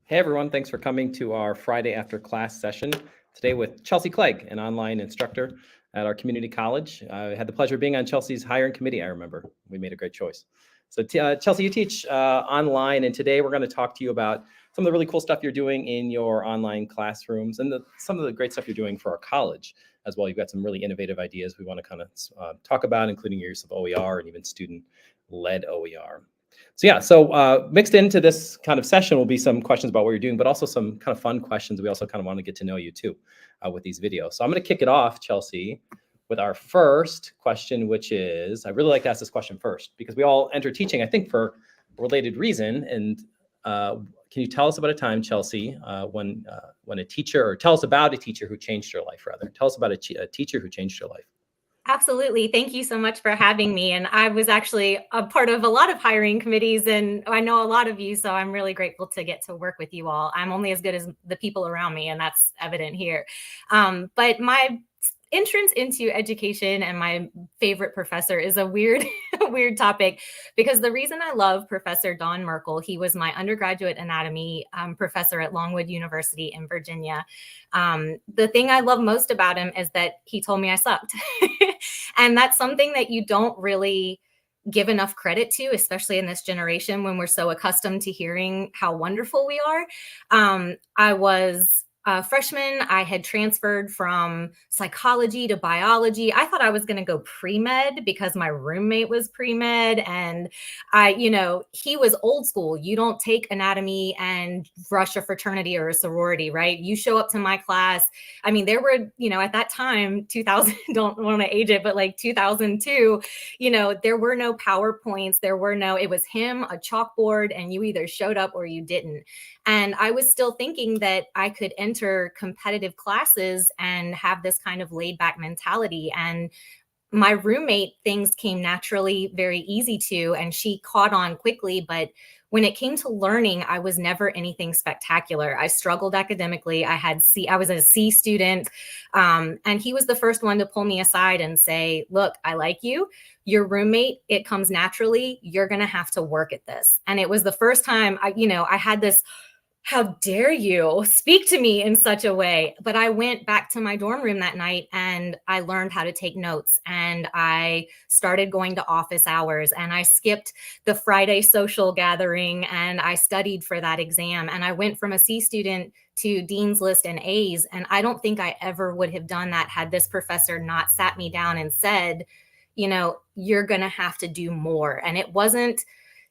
Hey everyone, thanks for coming to our Friday after class session today with Chelsea Clegg, an online instructor at our community college. I had the pleasure of being on Chelsea's hiring committee, I remember. We made a great choice. So Chelsea, you teach online, and today we're going to talk to you about some of the really cool stuff you're doing in your online classrooms and some of the great stuff you're doing for our college as well. You've got some really innovative ideas we want to kind of talk about, including your use of OER and even student-led OER. So mixed into this kind of session will be some questions about what you're doing, but also some kind of fun questions. We also kind of want to get to know you too with these videos. So I'm going to kick it off, Chelsea, with our first question, which is, I really like to ask this question first because we all enter teaching, I think, for a related reason. And can you tell us about a time, Chelsea, when a teacher, or tell us about a teacher who changed your life, rather. Tell us about a teacher who changed your life. Absolutely. Thank you so much for having me. And I was actually a part of a lot of hiring committees, and I know a lot of you, so I'm really grateful to get to work with you all. I'm only as good as the people around me, and that's evident here. But my entrance into education and my favorite professor is a weird topic, because the reason I love Professor Don Merkel, he was my undergraduate anatomy professor at Longwood University in Virginia. The thing I love most about him is that he told me I sucked. And that's something that you don't really give enough credit to, especially in this generation when we're so accustomed to hearing how wonderful we are. I was a freshman. I had transferred from psychology to biology. I thought I was going to go pre-med because my roommate was pre-med, and he was old school. You don't take anatomy and rush a fraternity or a sorority, right? You show up to my class. I mean, there were, at that time, 2000, don't want to age it, but like 2002, there were no PowerPoints. It was him, a chalkboard, and you either showed up or you didn't. And I was still thinking that I could enter competitive classes and have this kind of laid back mentality. And my roommate, things came naturally very easy to, and she caught on quickly. But when it came to learning, I was never anything spectacular. I struggled academically. I was a C student. And he was the first one to pull me aside and say, look, I like you. Your roommate, it comes naturally. You're going to have to work at this. And it was the first time I had this, how dare you speak to me in such a way? But I went back to my dorm room that night and I learned how to take notes, and I started going to office hours, and I skipped the Friday social gathering, and I studied for that exam. And I went from a C student to Dean's List and A's. And I don't think I ever would have done that had this professor not sat me down and said, you're going to have to do more. And it wasn't,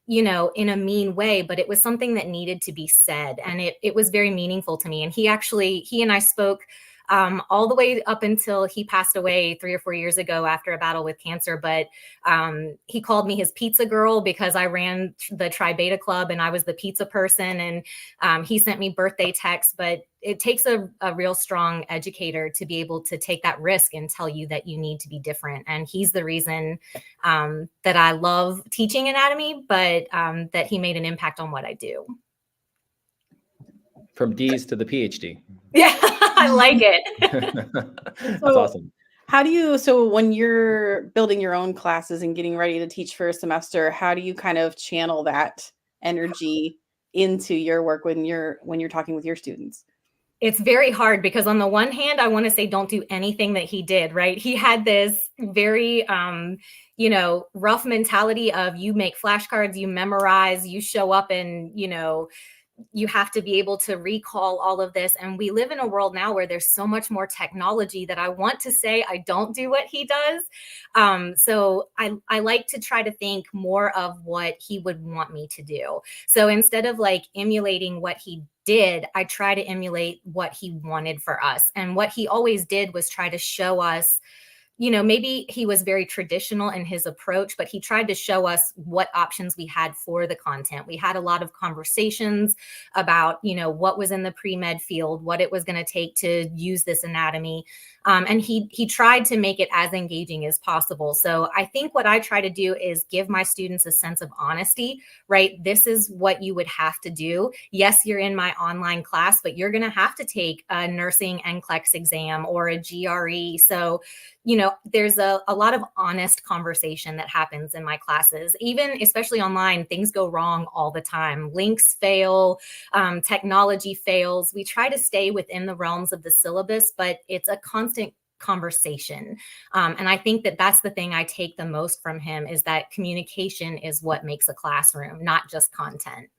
in a mean way, but it was something that needed to be said. And it was very meaningful to me. And he and I spoke all the way up until he passed away 3 or 4 years ago after a battle with cancer. But he called me his pizza girl because I ran the Tri Beta Club and I was the pizza person. And he sent me birthday texts. But it takes a real strong educator to be able to take that risk and tell you that you need to be different. And he's the reason that I love teaching anatomy, but that he made an impact on what I do. From D's to the PhD. Yeah, I like it. That's awesome. So when you're building your own classes and getting ready to teach for a semester, how do you kind of channel that energy into your work when you're talking with your students? It's very hard because on the one hand, I want to say don't do anything that he did, right? He had this very, rough mentality of you make flashcards, you memorize, you show up and, you have to be able to recall all of this. And we live in a world now where there's so much more technology that I want to say I don't do what he does. So I like to try to think more of what he would want me to do. So instead of like emulating what he did, I try to emulate what he wanted for us. And what he always did was try to show us, maybe he was very traditional in his approach, but he tried to show us what options we had for the content. We had a lot of conversations about, what was in the pre-med field, what it was going to take to use this anatomy. And he tried to make it as engaging as possible. So I think what I try to do is give my students a sense of honesty, right? This is what you would have to do. Yes, you're in my online class, but you're going to have to take a nursing NCLEX exam or a GRE. So, there's a lot of honest conversation that happens in my classes. Even especially online, things go wrong all the time. Links fail, technology fails. We try to stay within the realms of the syllabus, but it's a constant conversation. And I think that that's the thing I take the most from him, is that communication is what makes a classroom, not just content.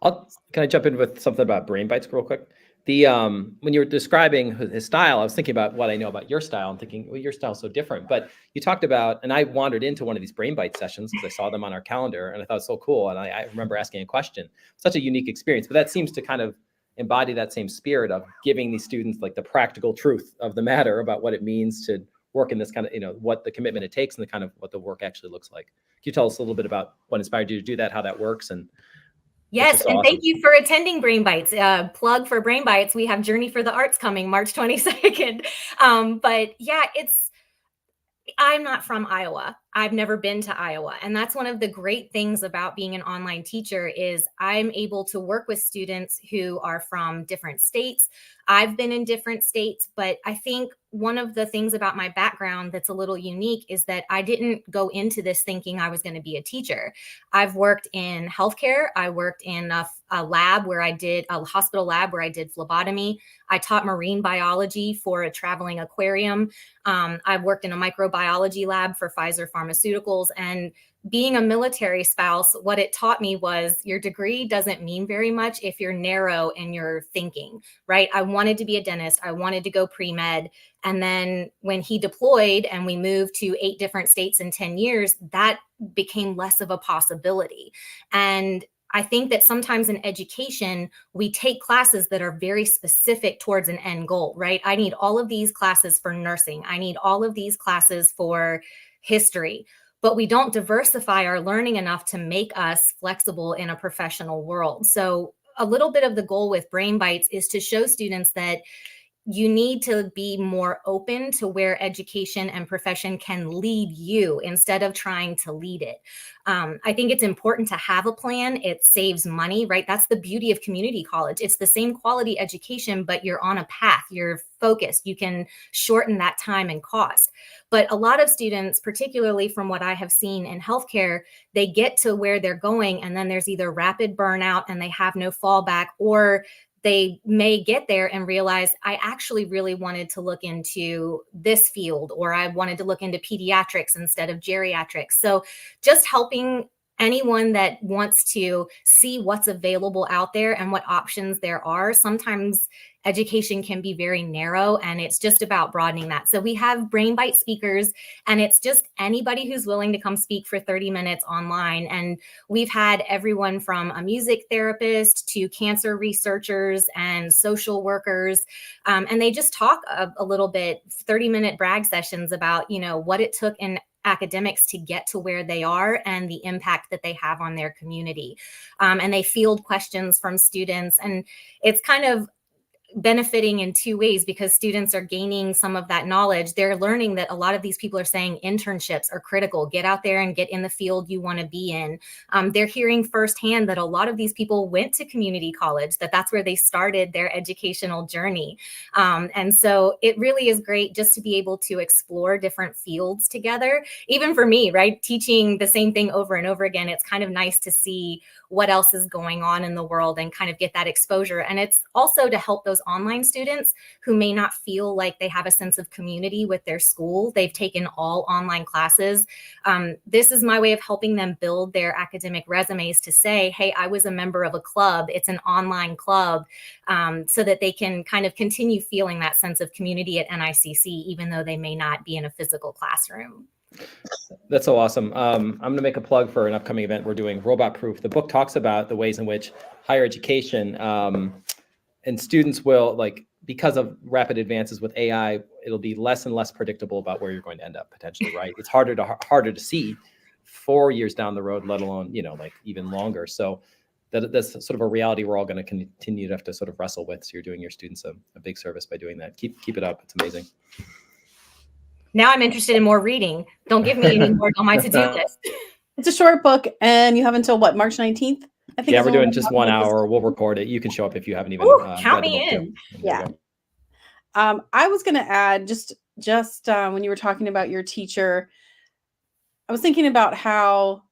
Can I jump in with something about brain bites real quick? When you were describing his style, I was thinking about what I know about your style and thinking, well, your style's so different. But you talked about, and I wandered into one of these brain bite sessions because I saw them on our calendar and I thought it was so cool. And I remember asking a question. Such a unique experience, but that seems to kind of embody that same spirit of giving these students like the practical truth of the matter about what it means to work in this kind of, what the commitment it takes and the kind of what the work actually looks like. Can you tell us a little bit about what inspired you to do that, how that works? And yes, and thank you for attending Brain Bites. Plug for Brain Bites. We have Journey for the Arts coming March 22nd. But yeah, I'm not from Iowa. I've never been to Iowa. And that's one of the great things about being an online teacher is I'm able to work with students who are from different states. I've been in different states, but I think one of the things about my background that's a little unique is that I didn't go into this thinking I was going to be a teacher. I've worked in healthcare. I worked in a lab where I did a hospital lab where I did phlebotomy. I taught marine biology for a traveling aquarium. I've worked in a microbiology lab for Pfizer Pharmaceuticals. And being a military spouse, what it taught me was your degree doesn't mean very much if you're narrow in your thinking, right? I wanted to be a dentist. I wanted to go pre-med. And then when he deployed and we moved to 8 different states in 10 years, that became less of a possibility. And I think that sometimes in education, we take classes that are very specific towards an end goal, right? I need all of these classes for nursing. I need all of these classes for history, but we don't diversify our learning enough to make us flexible in a professional world. So a little bit of the goal with Brain Bites is to show students that you need to be more open to where education and profession can lead you instead of trying to lead it. I think it's important to have a plan. It saves money, right? That's the beauty of community college. It's the same quality education, but you're on a path, you're focused. You can shorten that time and cost. But a lot of students, particularly from what I have seen in healthcare, they get to where they're going and then there's either rapid burnout and they have no fallback, or they may get there and realize I actually really wanted to look into this field, or I wanted to look into pediatrics instead of geriatrics. So just helping anyone that wants to see what's available out there and what options there are. Sometimes education can be very narrow and it's just about broadening that. So we have Brain Bite speakers and it's just anybody who's willing to come speak for 30 minutes online. And we've had everyone from a music therapist to cancer researchers and social workers. And they just talk a little bit, 30-minute brag sessions about, what it took in academics to get to where they are and the impact that they have on their community. And they field questions from students. And it's kind of benefiting in 2 ways because students are gaining some of that knowledge. They're learning that a lot of these people are saying internships are critical. Get out there and get in the field you want to be in. They're hearing firsthand that a lot of these people went to community college, that's where they started their educational journey. And so it really is great just to be able to explore different fields together. Even for me, right? Teaching the same thing over and over again, it's kind of nice to see what else is going on in the world and kind of get that exposure. And it's also to help those online students who may not feel like they have a sense of community with their school. They've taken all online classes. This is my way of helping them build their academic resumes to say, hey, I was a member of a club. It's an online club, so that they can kind of continue feeling that sense of community at NICC, even though they may not be in a physical classroom. That's so awesome. I'm going to make a plug for an upcoming event we're doing, Robot Proof. The book talks about the ways in which higher education and students will, because of rapid advances with AI, it'll be less and less predictable about where you're going to end up potentially, right? It's harder to see 4 years down the road, let alone, even longer. So that's sort of a reality we're all going to continue to have to sort of wrestle with. So you're doing your students a big service by doing that. Keep it up. It's amazing. Now I'm interested in more reading. Don't give me any more on my to-do list. It's a short book and you have until what, March 19th? I think. Yeah, we're doing just 1 hour. We'll record it. You can show up if you haven't even count me in. Yeah. I was going to add, just just when you were talking about your teacher, I was thinking about how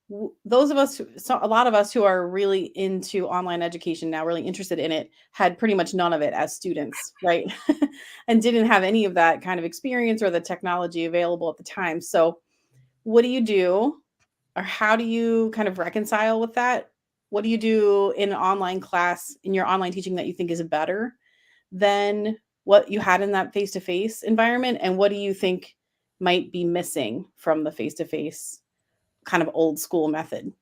those of us, a lot of us who are really into online education now, really interested in it, had pretty much none of it as students, right? And didn't have any of that kind of experience or the technology available at the time. So, what do you do, or how do you kind of reconcile with that? What do you do in an online class, in your online teaching, that you think is better than what you had in that face-to-face environment? And what do you think might be missing from the face-to-face kind of old school method?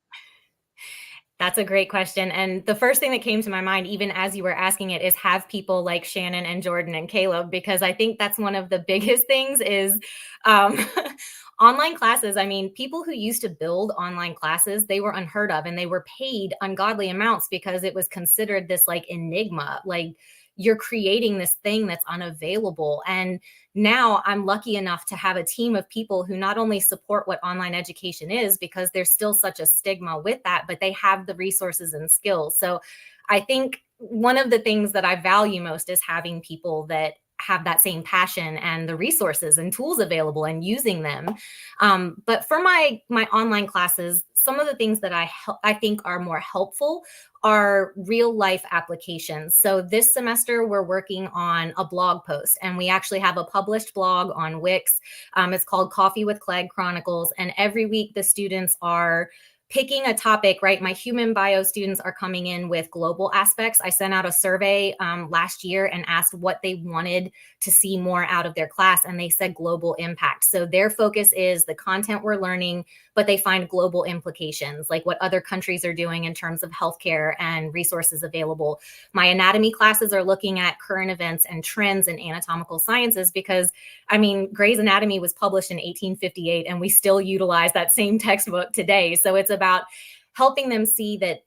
That's a great question. And the first thing that came to my mind, even as you were asking it, is have people like Shannon and Jordan and Caleb, because I think that's one of the biggest things is um, online classes. I mean, people who used to build online classes, they were unheard of and they were paid ungodly amounts because it was considered this like enigma, like you're creating this thing that's unavailable. And now I'm lucky enough to have a team of people who not only support what online education is, because there's still such a stigma with that, but they have the resources and skills. So I think one of the things that I value most is having people that have that same passion and the resources and tools available and using them. But for my online classes, some of the things that I think are more helpful are real life applications. So this semester we're working on a blog post, and we actually have a published blog on Wix. It's called Coffee with Clegg Chronicles. And every week the students are picking a topic, right? My human bio students are coming in with global aspects. I sent out a survey last year and asked what they wanted to see more out of their class, and they said global impact. So their focus is the content we're learning, but they find global implications, like what other countries are doing in terms of healthcare and resources available. My anatomy classes are looking at current events and trends in anatomical sciences, because I mean, Gray's Anatomy was published in 1858 and we still utilize that same textbook today. So it's about helping them see that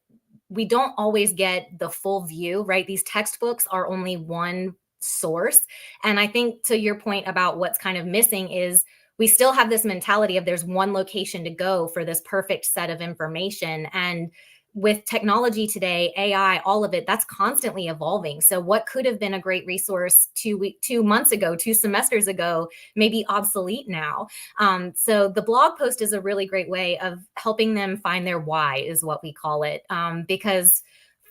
we don't always get the full view, right? These textbooks are only one source. And I think to your point about what's kind of missing is we still have this mentality of there's one location to go for this perfect set of information. And with technology today, AI, all of it, that's constantly evolving. So what could have been a great resource 2 months ago, 2 semesters ago, may be obsolete now. So the blog post is a really great way of helping them find their why, is what we call it. Because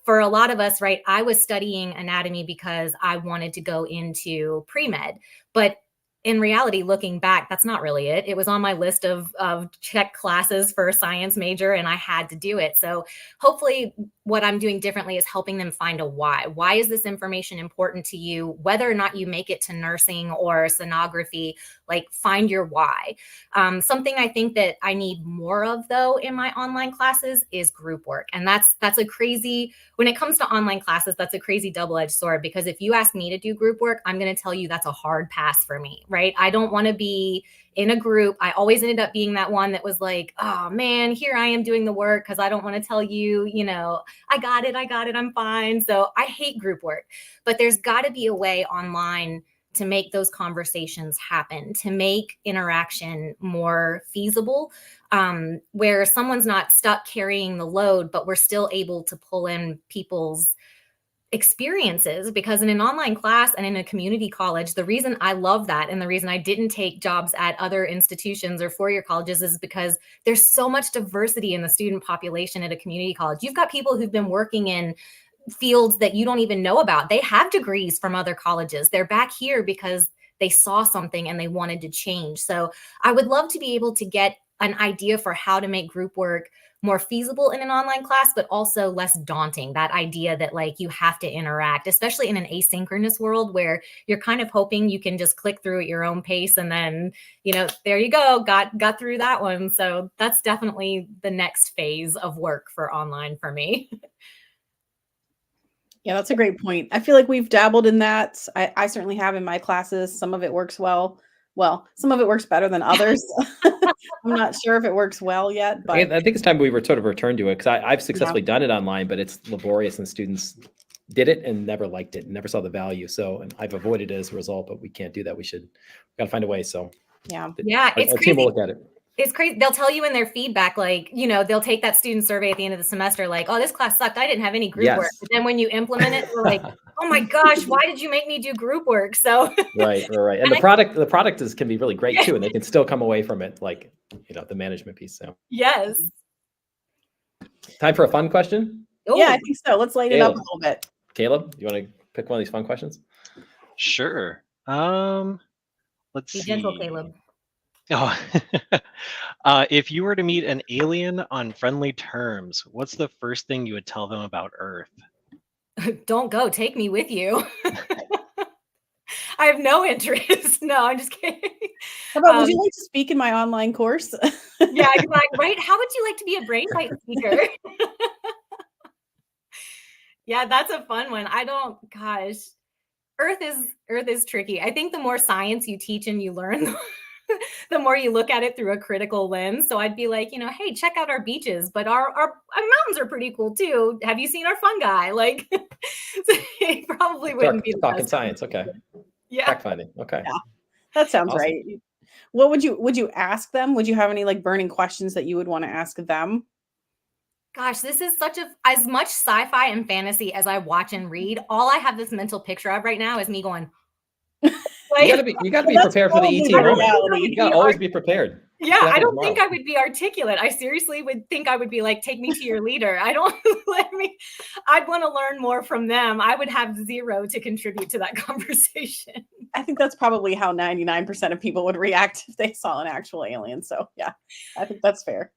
for a lot of us, right, I was studying anatomy because I wanted to go into pre-med, but in reality, looking back, that's not really it. It was on my list of check classes for a science major, and I had to do it. So hopefully what I'm doing differently is helping them find a why. Why is this information important to you? Whether or not you make it to nursing or sonography, like find your why. Something I think that I need more of, though, in my online classes is group work. And that's a crazy, when it comes to online classes, that's a crazy double-edged sword, because if you ask me to do group work, I'm going to tell you that's a hard pass for me, right? I don't want to be in a group. I always ended up being that one that was like, oh man, here I am doing the work because I don't want to tell you, I got it, I'm fine. So I hate group work, but there's got to be a way online to make those conversations happen, to make interaction more feasible, where someone's not stuck carrying the load, but we're still able to pull in people's experiences. Because in an online class and in a community college, the reason I love that and the reason I didn't take jobs at other institutions or four-year colleges is because there's so much diversity in the student population at a community college. You've got people who've been working in fields that you don't even know about. They have degrees from other colleges. They're back here because they saw something and they wanted to change. So I would love to be able to get an idea for how to make group work more feasible in an online class, but also less daunting. That idea that like you have to interact, especially in an asynchronous world where you're kind of hoping you can just click through at your own pace and then, there you go, got through that one. So that's definitely the next phase of work for online for me. Yeah, that's a great point. I feel like we've dabbled in that. I certainly have in my classes. Some of it works well. Well, some of it works better than others. I'm not sure if it works well yet, but I think it's time we were sort of return to it, because I've successfully done it online, but it's laborious and students did it and never liked it and never saw the value. So, and I've avoided it as a result, but we can't do that. We got to find a way. So yeah, it's our team will look at it. It's crazy. They'll tell you in their feedback, like, they'll take that student survey at the end of the semester, like, oh, this class sucked. I didn't have any group work. But then when you implement it, they're like, oh my gosh, why did you make me do group work? So Right. And the product can be really great too, and they can still come away from it like, the management piece. So yes. time for a fun question. Yeah, I think so. Let's light it up a Caleb. little bit. Caleb, you want to pick one of these fun questions? Sure. Let's Be see. gentle, Caleb. Oh, if you were to meet an alien on friendly terms, what's the first thing you would tell them about Earth? Don't go. Take me with you. I have no interest. No, I'm just kidding. How about, would you like to speak in my online course? Yeah, exactly. Right. How would you like to be a brain fight speaker? Yeah, that's a fun one. Gosh, Earth is tricky. I think the more science you teach and you learn, the more you look at it through a critical lens. So I'd be like, hey, check out our beaches, but our mountains are pretty cool too. Have you seen our fungi? Like, it probably wouldn't be talking science. Okay. Yeah. Fact finding. Okay. Yeah. That sounds Awesome. right. What would you ask them? Would you have any like burning questions that you would want to ask them? Gosh, this is as much sci-fi and fantasy as I watch and read. All I have this mental picture of right now is me going, you gotta be prepared for the ET moment. You gotta always be prepared. Yeah, I don't think I would be articulate. I seriously would think I would be like, take me to your leader. I'd want to learn more from them. I would have zero to contribute to that conversation. I think that's probably how 99% of people would react if they saw an actual alien. So yeah, I think that's fair.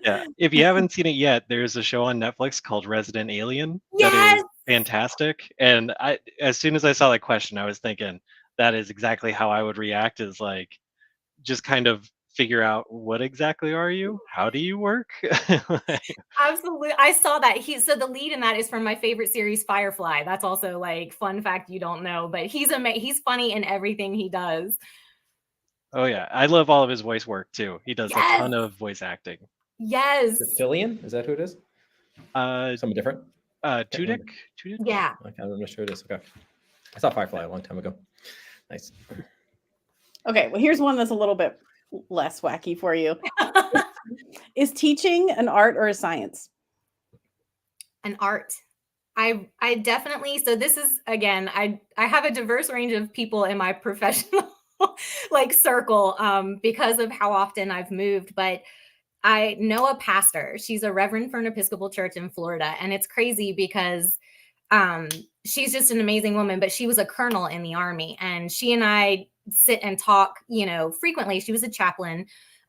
Yeah. If you haven't seen it yet, there's a show on Netflix called Resident Alien. Yes! That is fantastic. And as soon as I saw that question, I was thinking that is exactly how I would react, is like, just kind of figure out, what exactly are you? How do you work? Absolutely. I saw that. So the lead in that is from my favorite series, Firefly. That's also like fun fact you don't know, but he's funny in everything he does. Oh yeah. I love all of his voice work too. He does a ton of voice acting. Yes. Cillian? Is that who it is? Someone different? Tudyk? Yeah. I'm not sure it is. Okay. I saw Firefly a long time ago. Nice. Okay, well, here's one that's a little bit less wacky for you. Is teaching an art or a science? An art. I definitely, so this is, again, I have a diverse range of people in my professional like circle because of how often I've moved, but I know a pastor. She's a reverend for an Episcopal church in Florida. And it's crazy because she's just an amazing woman, but she was a colonel in the Army, and she and I sit and talk, frequently. She was a chaplain.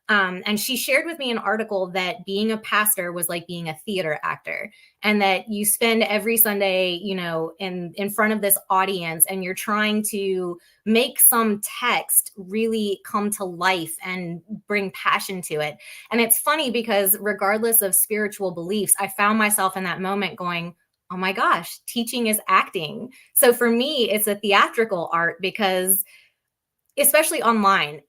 And she shared with me an article that being a pastor was like being a theater actor, and that you spend every Sunday, in front of this audience, and you're trying to make some text really come to life and bring passion to it. And it's funny because regardless of spiritual beliefs, I found myself in that moment going, oh my gosh, teaching is acting. So for me, it's a theatrical art because, especially online,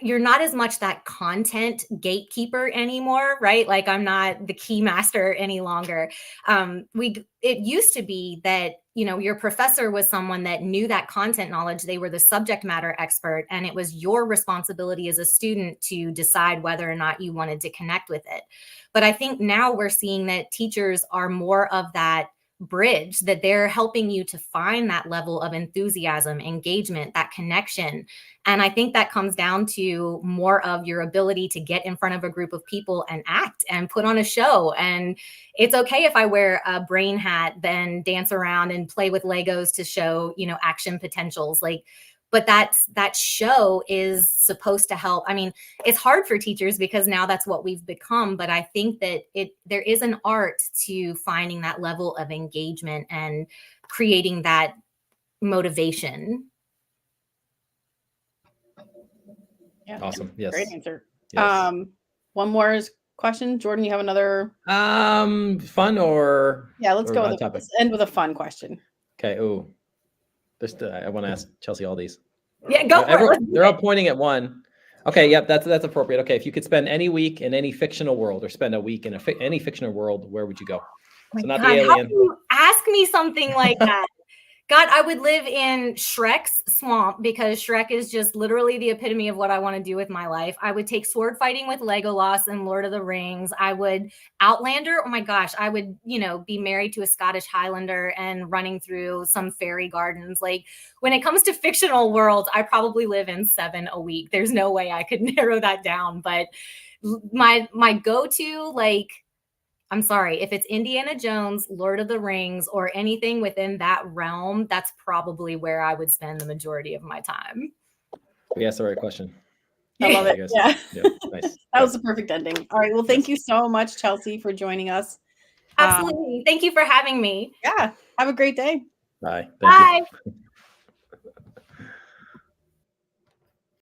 you're not as much that content gatekeeper anymore, right? Like, I'm not the key master any longer. It used to be that, your professor was someone that knew that content knowledge. They were the subject matter expert, and it was your responsibility as a student to decide whether or not you wanted to connect with it. But I think now we're seeing that teachers are more of that bridge, that they're helping you to find that level of enthusiasm, engagement, that connection. And I think that comes down to more of your ability to get in front of a group of people and act and put on a show. And it's okay if I wear a brain hat, then dance around and play with Legos to show, action potentials. But that show is supposed to help. I mean, it's hard for teachers because now that's what we've become. But I think that there is an art to finding that level of engagement and creating that motivation. Yeah. Awesome. Yes. Great answer. Yes. One more question. Jordan, you have another? Fun or? Yeah, let's go topic. Let's end with a fun question. Okay. Oh, I want to ask Chelsea all these. Yeah, go for it. They're all pointing at one. Okay. Yep. That's appropriate. Okay. If you could spend any week in any fictional world, or spend a week in any fictional world, where would you go? Oh so not God, the alien. how can you ask me something like that? God, I would live in Shrek's swamp because Shrek is just literally the epitome of what I want to do with my life. I would take sword fighting with Legolas and Lord of the Rings. I would Outlander. Oh my gosh, I would, be married to a Scottish Highlander and running through some fairy gardens. Like when it comes to fictional worlds, I probably live in 7 a week. There's no way I could narrow that down. But my go-to, like, I'm sorry, if it's Indiana Jones, Lord of the Rings, or anything within that realm, that's probably where I would spend the majority of my time. We asked the right question. I love it. guess. Yeah. Nice. That was the perfect ending. All right. Well, thank you so much, Chelsea, for joining us. Absolutely. Thank you for having me. Yeah. Have a great day. Bye. Thank you. Bye.